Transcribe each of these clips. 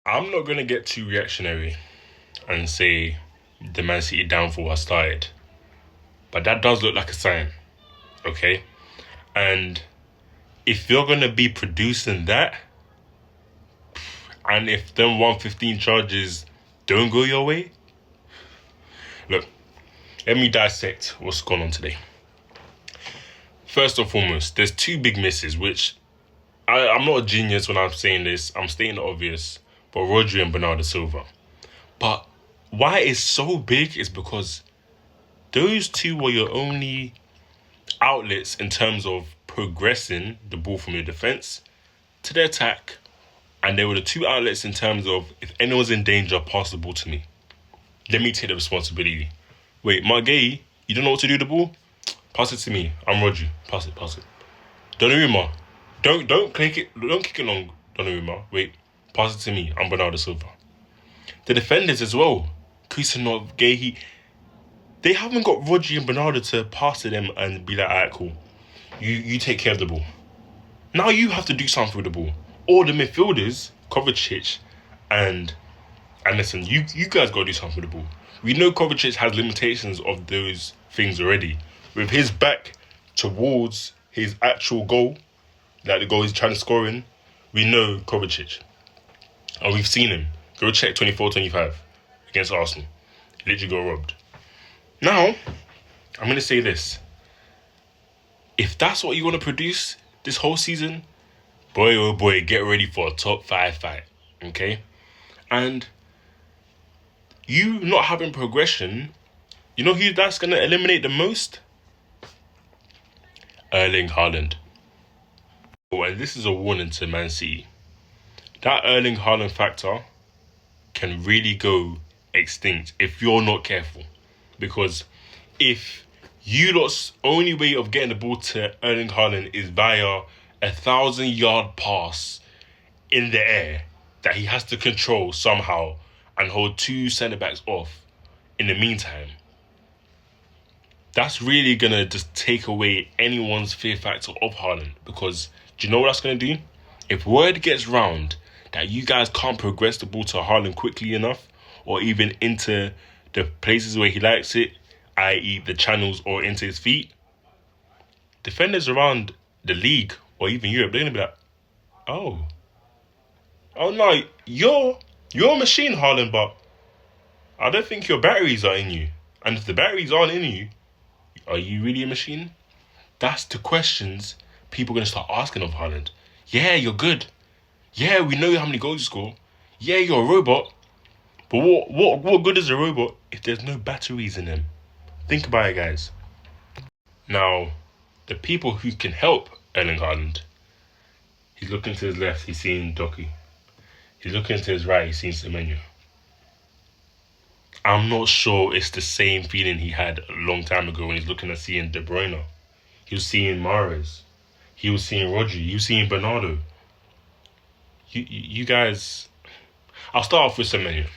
I'm not going to get too reactionary and say the Man City downfall has started, but that does look like a sign, okay? And if you're going to be producing that, and if them 115 charges don't go your way, look, let me dissect what's gone on today. First and foremost, there's two big misses, which I'm not a genius when I'm saying this. I'm stating the obvious, but Rodri and Bernardo Silva. But why it's so big is because those two were your only outlets in terms of progressing the ball from your defence to the attack. And they were the two outlets in terms of, if anyone's in danger, pass the ball to me. Let me take the responsibility. Wait, Mark Gay, you don't know what to do with the ball? Pass it to me. I'm Rodri. Pass it. Donnarumma, don't kick it long, Donnarumma. Wait, pass it to me. I'm Bernardo Silva. The defenders as well, Kusanov, Gay, they haven't got Rodri and Bernardo to pass to them and be like, alright, cool. You take care of the ball. Now you have to do something with the ball. Or the midfielders, Kovacic and listen, you guys got to do something with the ball. We know Kovacic has limitations of those things already. With his back towards his actual goal, like the goal he's trying to score in, we know Kovacic. And we've seen him. Go check 24-25 against Arsenal. He literally got robbed. Now, I'm going to say this. If that's what you want to produce this whole season, boy, oh boy, get ready for a top 5 fight. Okay? And you not having progression, you know who that's going to eliminate the most? Erling Haaland. Oh, and this is a warning to Man City. That Erling Haaland factor can really go extinct if you're not careful. Because if you lot's only way of getting the ball to Erling Haaland is via 1,000-yard pass in the air that he has to control somehow and hold two centre-backs off in the meantime, that's really going to just take away anyone's fear factor of Haaland. Because do you know what that's going to do? If word gets round that you guys can't progress the ball to Haaland quickly enough, or even into the places where he likes it, i.e. the channels or into his feet, defenders around the league or even Europe, they're going to be like, oh no, you're a machine, Haaland, but I don't think your batteries are in you. And if the batteries aren't in you, are you really a machine? That's the questions people are going to start asking of Haaland. Yeah, you're good. Yeah, we know how many goals you score. Yeah, you're a robot. But what good is a robot if there's no batteries in him? Think about it, guys. Now, the people who can help Erling Haaland, he's looking to his left, he's seeing Doku. He's looking to his right, he's seeing Semenyo. I'm not sure it's the same feeling he had a long time ago when he's looking at seeing De Bruyne. He was seeing Mahrez. He was seeing Rodri. He was seeing Bernardo. You guys... I'll start off with Semenyo.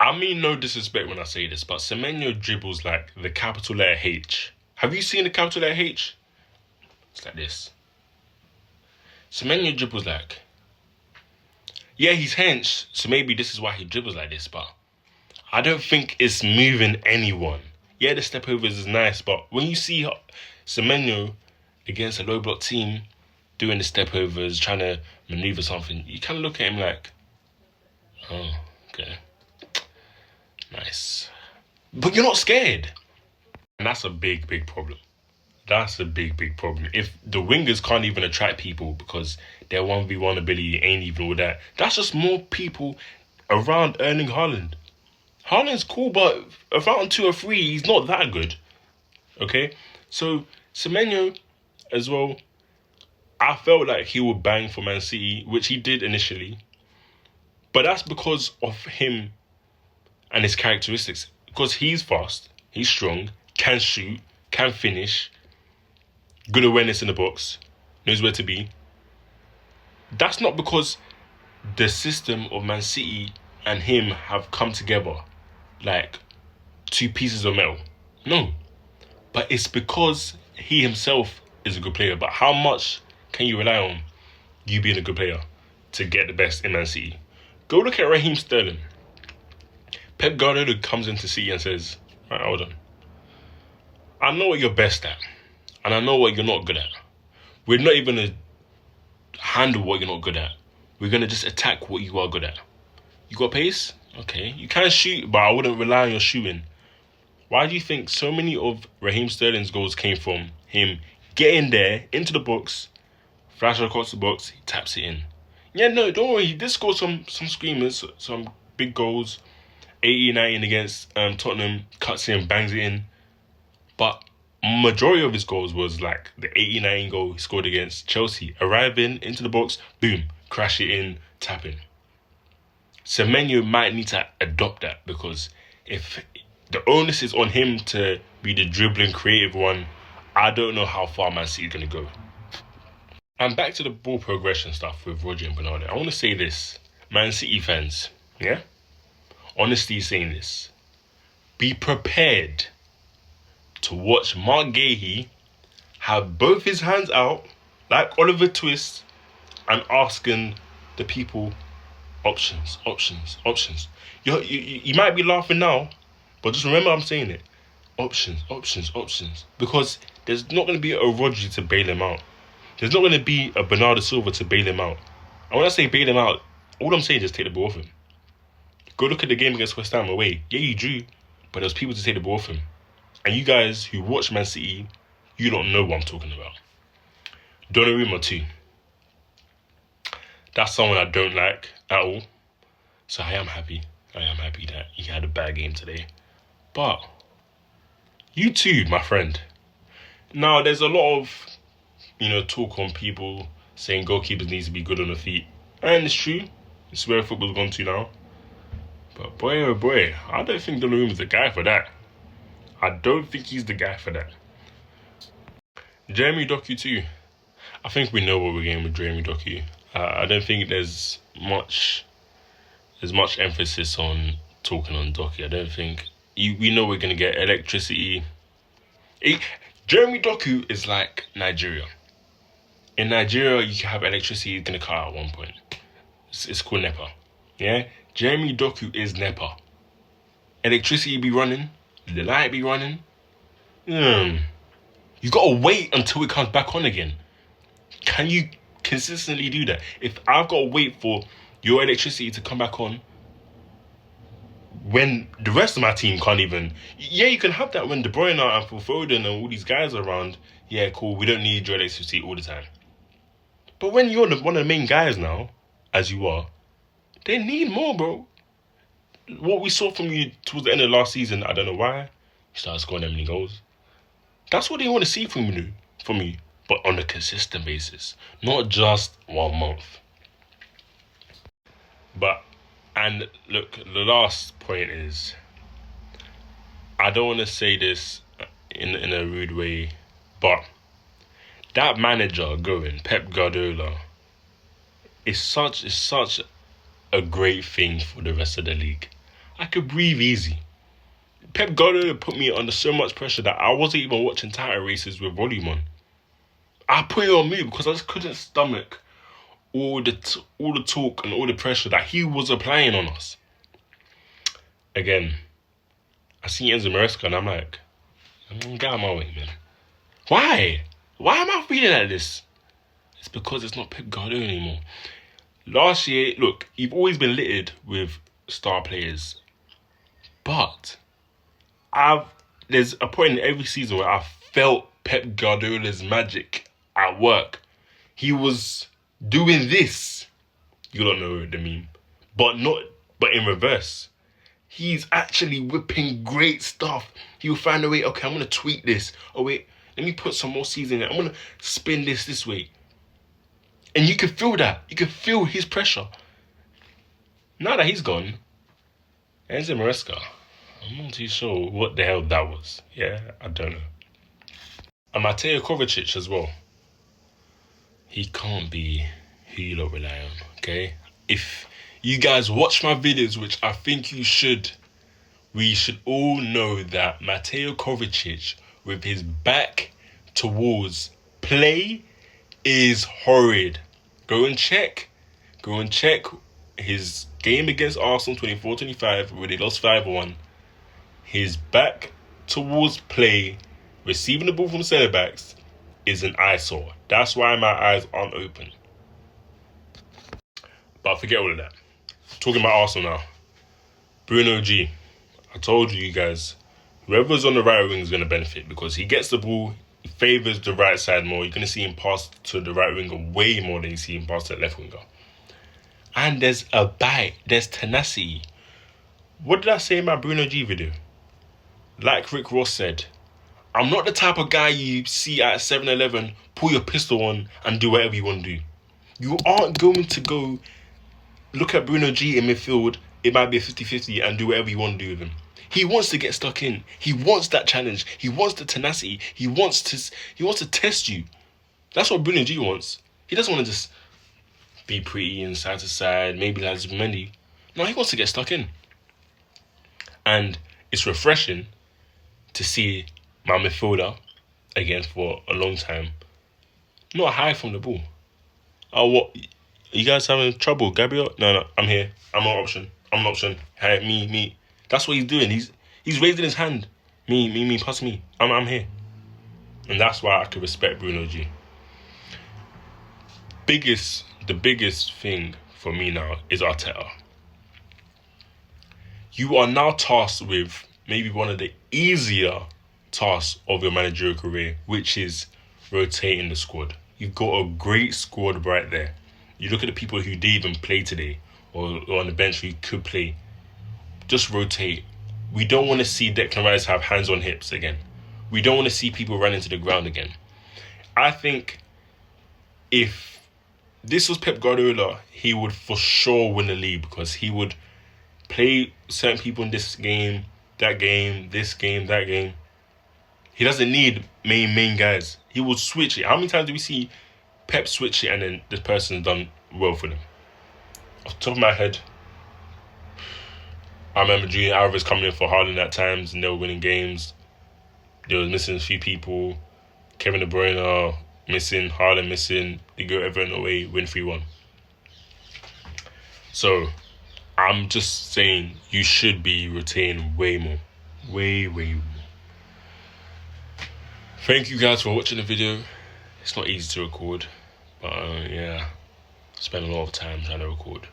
I mean no disrespect when I say this, but Semenyo dribbles like the capital letter H. Have you seen the capital letter H? It's like this. Semenyo dribbles like... Yeah, he's hench, so maybe this is why he dribbles like this, but I don't think it's moving anyone. Yeah, the step overs is nice, but when you see Semenyo against a low block team doing the step overs, trying to maneuver something, you kind of look at him like, oh, okay, nice. But you're not scared. And that's a big, big problem. That's a big, big problem. If the wingers can't even attract people because their 1v1 ability ain't even all that, that's just more people around Erling Haaland. Haaland's cool, but around 2 or 3, he's not that good. Okay? So, Semenyo as well, I felt like he would bang for Man City, which he did initially. But that's because of him and his characteristics. Because he's fast, he's strong, can shoot, can finish, good awareness in the box, knows where to be. That's not because the system of Man City and him have come together like two pieces of metal. No. But it's because he himself is a good player. But how much can you rely on you being a good player? to get the best in Man City. Go look at Raheem Sterling. Pep Guardiola comes into City and says, right, hold on. I know what you're best at, and I know what you're not good at. We're not even going to handle what you're not good at. We're going to just attack what you are good at. You got pace? Okay. You can shoot, but I wouldn't rely on your shooting. Why do you think so many of Raheem Sterling's goals came from him getting there, into the box, flash across the box, he taps it in? Yeah, no, don't worry. He did score some screamers, some big goals. 80-19 against Tottenham, cuts in, bangs it in. But majority of his goals was like the 89 goal he scored against Chelsea. Arriving into the box, boom, crash it in, tap in. Semenyo might need to adopt that, because if the onus is on him to be the dribbling creative one, I don't know how far Man City is going to go. And back to the ball progression stuff with Rodri and Bernardo. I want to say this, Man City fans, yeah? Honestly saying this. Be prepared to watch Mark Guéhi have both his hands out, like Oliver Twist, and asking the people options. You might be laughing now, but just remember I'm saying it. Options. Because there's not going to be a Rodri to bail him out. There's not going to be a Bernardo Silva to bail him out. And when I say bail him out, all I'm saying is take the ball off him. Go look at the game against West Ham away. Yeah, you drew, but there was people to take the ball off him. And you guys who watch Man City, you don't know what I'm talking about. Donnarumma too. That's someone I don't like at all. So I am happy that he had a bad game today. But you too, my friend. Now, there's a lot of, talk on people saying goalkeepers need to be good on the feet. And it's true. It's where football's gone to now. But boy, oh boy, I don't think Donnarumma's the guy for that. I don't think he's the guy for that. Jeremy Doku too. I think we know what we're getting with Jeremy Doku. I don't think there's much emphasis on talking on Doku. I don't think we know we're gonna get electricity. Jeremy Doku is like Nigeria. In Nigeria, you can have electricity gonna cut out at one point. It's called NEPA. Yeah. Jeremy Doku is NEPA. Electricity be running, the light be running. You gotta wait until it comes back on again. Can you consistently do that? If I've gotta wait for your electricity to come back on when the rest of my team can't even... Yeah, you can have that when De Bruyne and Phil Foden and all these guys are around. Yeah, cool, we don't need your electricity all the time. But when you're one of the main guys now, as you are, they need more, bro. What we saw from you towards the end of last season, I don't know why, you started scoring that many goals. That's what they want to see from you, but on a consistent basis, not just 1 month. And look, the last point is, I don't want to say this in a rude way, but that manager going, Pep Guardiola, is such a great thing for the rest of the league. I could breathe easy. Pep Guardiola put me under so much pressure that I wasn't even watching title races with volume on. I put it on me because I just couldn't stomach all the talk and all the pressure that he was applying on us. Again, I see Enzo Maresca and I'm like, get out of my way, man. Why? Why am I feeling like this? It's because it's not Pep Guardiola anymore. Last year, look, you've always been littered with star players. But there's a point in every season where I felt Pep Guardiola's magic at work. He was doing this. You don't know the meme. But in reverse. He's actually whipping great stuff. He'll find a way, okay, I'm going to tweak this. Oh wait, let me put some more seasoning in it. I'm going to spin this way. And you can feel that. You can feel his pressure. Now that he's gone, Enzo Maresca, I'm not too sure what the hell that was. Yeah, I don't know. And Mateo Kovacic as well. He can't be who you lot rely on, okay? If you guys watch my videos, which I think you should, we should all know that Mateo Kovacic, with his back towards play, is horrid. Go and check. Go and check his game against Arsenal 24-25, where they lost 5-1. His back towards play, receiving the ball from centre backs, is an eyesore. That's why my eyes aren't open. But forget all of that. Talking about Arsenal now. Bruno G. I told you guys, whoever's on the right wing is going to benefit because he gets the ball, he favours the right side more. You're going to see him pass to the right winger way more than you see him pass to the left winger. And there's a bite, there's tenacity. What did I say in my Bruno G video? Like Rick Ross said, I'm not the type of guy you see at 7-Eleven, pull your pistol on and do whatever you want to do. You aren't going to go look at Bruno G in midfield, it might be a 50-50 and do whatever you want to do with him. He wants to get stuck in. He wants that challenge. He wants the tenacity. He wants to test you. That's what Bruno G wants. He doesn't want to just be pretty and side to side, maybe like Mendy. No, he wants to get stuck in. And it's refreshing to see my midfielder, again for a long time, not hide from the ball. Oh, what? You guys having trouble, Gabriel? No, I'm here. I'm an option. Hey, me. That's what he's doing. He's raising his hand. Me, pass me. I'm here. And that's why I can respect Bruno G. The biggest thing for me now is Arteta. You are now tasked with maybe one of the easier tasks of your managerial career, which is rotating the squad. You've got a great squad right there. You look at the people who didn't even play today or on the bench who could play. Just rotate. We don't want to see Declan Rice have hands on hips again. We don't want to see people run into the ground again. I think if this was Pep Guardiola, he would for sure win the league because he would play certain people in this game, that game, this game, that game. He doesn't need main guys. He will switch it. How many times do we see Pep switch it and then this person's done well for them? Off the top of my head, I remember Julian Alvarez coming in for Haaland at times and they were winning games. They were missing a few people. Kevin De Bruyne missing, Haaland missing. They go Everton away, win 3-1. So, I'm just saying you should be retaining way more. Way more. Thank you guys for watching the video. It's not easy to record, but yeah, spent a lot of time trying to record.